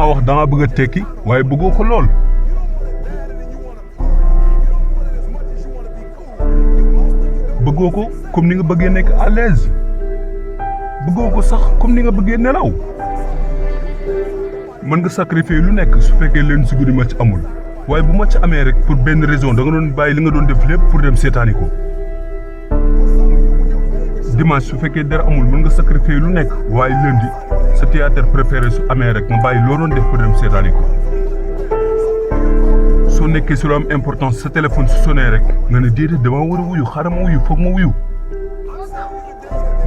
naa wax da nga bëgg a tekki waaye bëggoo ko lool bëggoo ko comme ni nga bëggee nekk à l'aise bëggoo ko sax comme ni nga bëggee nelaw mën nga sacrifier lu nekk su fekkee leen si guddi match amul waaye bu match amee rek pour benn raison da nga doon bàyyi li nga doon def lépp pour dem seetaani ko dimanche su fekkee dara amul mën nga sacrifier lu nekk waaye lundi sa théâtre préféré su amee rek nga bàyyi loo doon def pour dem seetaani ko soo nekkee si lu am importance sa téléphone su sonné rek nga ne déedéet dama war a wuyu xaaral ma wuyu foog ma wuyu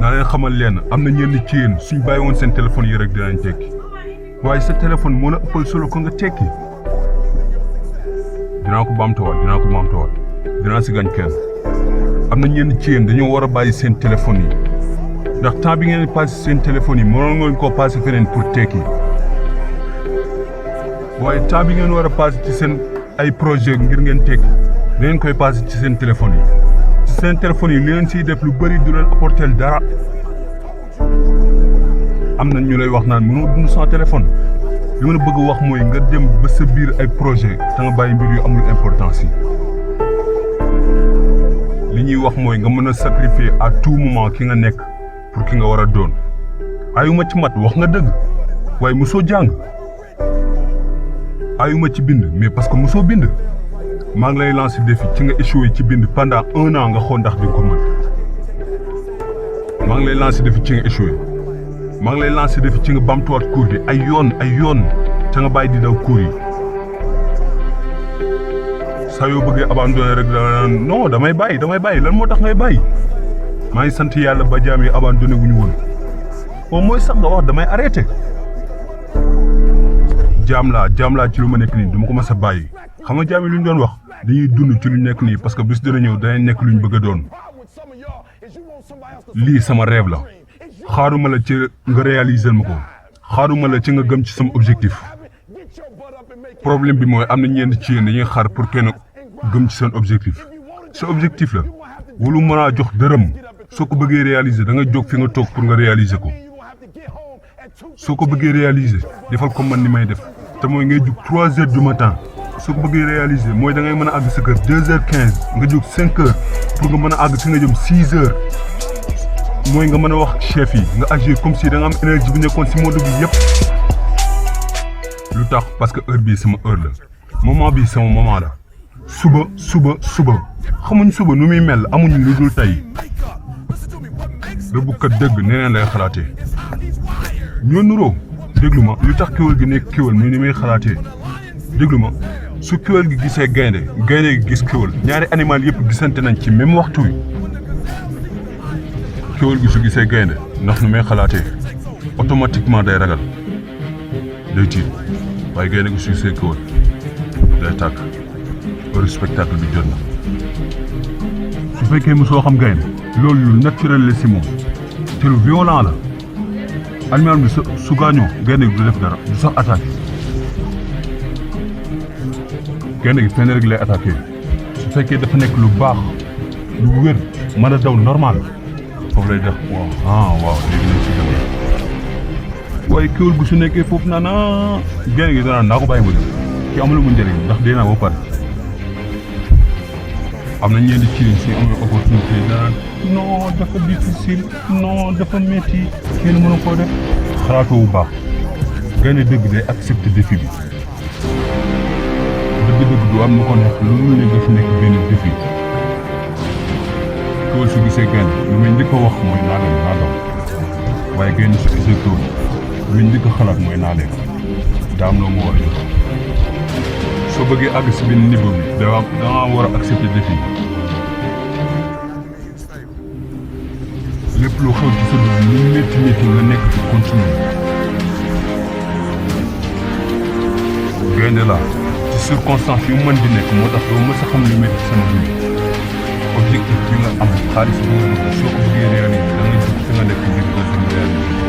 naa leen xamal leen am na ñenn ci yéen suñ bàyyi woon seen téléphone yi rek dinañ tekki waaye sa téléphone moo la ëppal solo ko nga tekki dinaa ko baamtuwaat dinaa si gañ kenn am na ñenn ci yéen dañoo war a bàyyi seen téléphone yi ndax temps bi ngeen passé seen téléphone yi mënoon ngeen koo passé feneen pour tekki waaye temps bi ngeen war a passé ci seen ay projet ngir ngeen tekki da ngeen koy passé ci seen téléphone yi ci seen téléphone yi li ngeen siy def lu bëri du leen apporter dara am na ñu lay wax naan mënoo dund sans téléphone li ma la bëgg wax mooy nga dem ba sa biir ay projet te nga bàyyi mbir yu amul importance yi li ñuy wax mooy nga mën a sacrifier à tout moment ki nga nekk pour ki nga war a doon ayuma ci mat wax nga dëgg waaye mosoo jàng ayuma ci bind mais parce que mosoo bind maa ngi lay lancer défi ci nga échoué ci bind pendant 1 an nga xool ndax di ko mën maa ngi lay lancer défi ci nga échoué maa ngi lay lancer défi ci nga bamtuwaat cours gi ay yoon te nga bàyyi di daw cours yi saa yoo bëggee abandonné rek non damay bàyyi lan moo tax ngay bàyyi maa ngi sant yàlla ba jaam yi abandonné wu ñu woon au moins sax nga wax damay arrêté jaam laa ci lu ma nekk nii dama ko mas a bàyyi xam nga jaam yi lu ñu doon wax dañuy dund ci lu nekk nii parce que bis dina ñëw danañ nekk lu ñu bëgg a doon lii sama rêve la xaaruma la ci nga réaliser ma ko xaaruma la ci nga gëm ci sama objectif problème bi mooy am na ñenn ci yéen dañuy xaar pour kenn gëm ci seen objectif sa objectif la wulu mën a jox dërëm soo ko bëggee réaliser da nga jóg fi nga toog pour nga réaliser ko soo ko bëggee réaliser defal ko man ni may def te mooy ngay jug 3 heures du matin soo ko bëggee réaliser mooy da ngay mën a àgg sa kër 2h15 nga jug 5 heures pour nga mën a àgg fi nga jëm 6 heures mooy nga mën a wax chef yi nga agir comme si da nga am énergie bi nekkoon si mode bi yëpp lu tax parce que heure bii sama heure la moment bii sama moment la suba xamuñ suba nu muy mel amuñ lu dul tey rëbbukat dëgg neneen lay xalaatee ñoo nuroo déglu ma lu tax kéwél gi nekk kéwél muy ni muy xalaatee déglu ma su kéwél gi gisee gaynde gi gis kéwél ñaari animal yëpp gisante nañ ci même waxtu wi kéwél gi su gisee gaynde ndax nu may xalaatee automatiquement day ragal day tiit waaye gaynde gi su gisee kéwél day tàkk heure spectacle bi jot na su fekkee mosoo xam gaynde loolu lu naturel la si moom te lu violent la animal bi su gaañoo gaynde gi du def dara du sax attaqué gaynde gi fenn rek lay attaqué su fekkee dafa nekk lu baax lu wér mën a daw normal foofu lay def waaw léegi nañ si dem waaye kéwél gu su nekkee foofu naa gaynde gi danaa naa ko bàyyi bëgg ki amul mu njëriñ ndax dee naa ba pare am na ñeenti ci si amul opportunité danaan non dafa difficile non dafa métti kenn mënu koo def xalaatoo bu baax gaynde dëgg day accepter défi bi dëgg du am na ko nekk lu ne daf nekk benn défi kéwél su gisee gaynde lu muy njëkk a wax mooy naa daw waaye gaynde su gisee kéwél lu muy njëkk a xalaat mooy naa lekk daa am loo mu war a jox soo bëggee àgg si benn niveau bi da nga war a accepter défi lépp lu xew ci sa dund lu métti nga nekk ci continuer gaynde la ci circonstance yu mën di nekk moo tax doo mës a xam lu métti sama dund objectif bi nga am xaalis bi nga bëgg soo ko bëggee réaliser da ngay jóg fi nga nekk ngir ko réaliser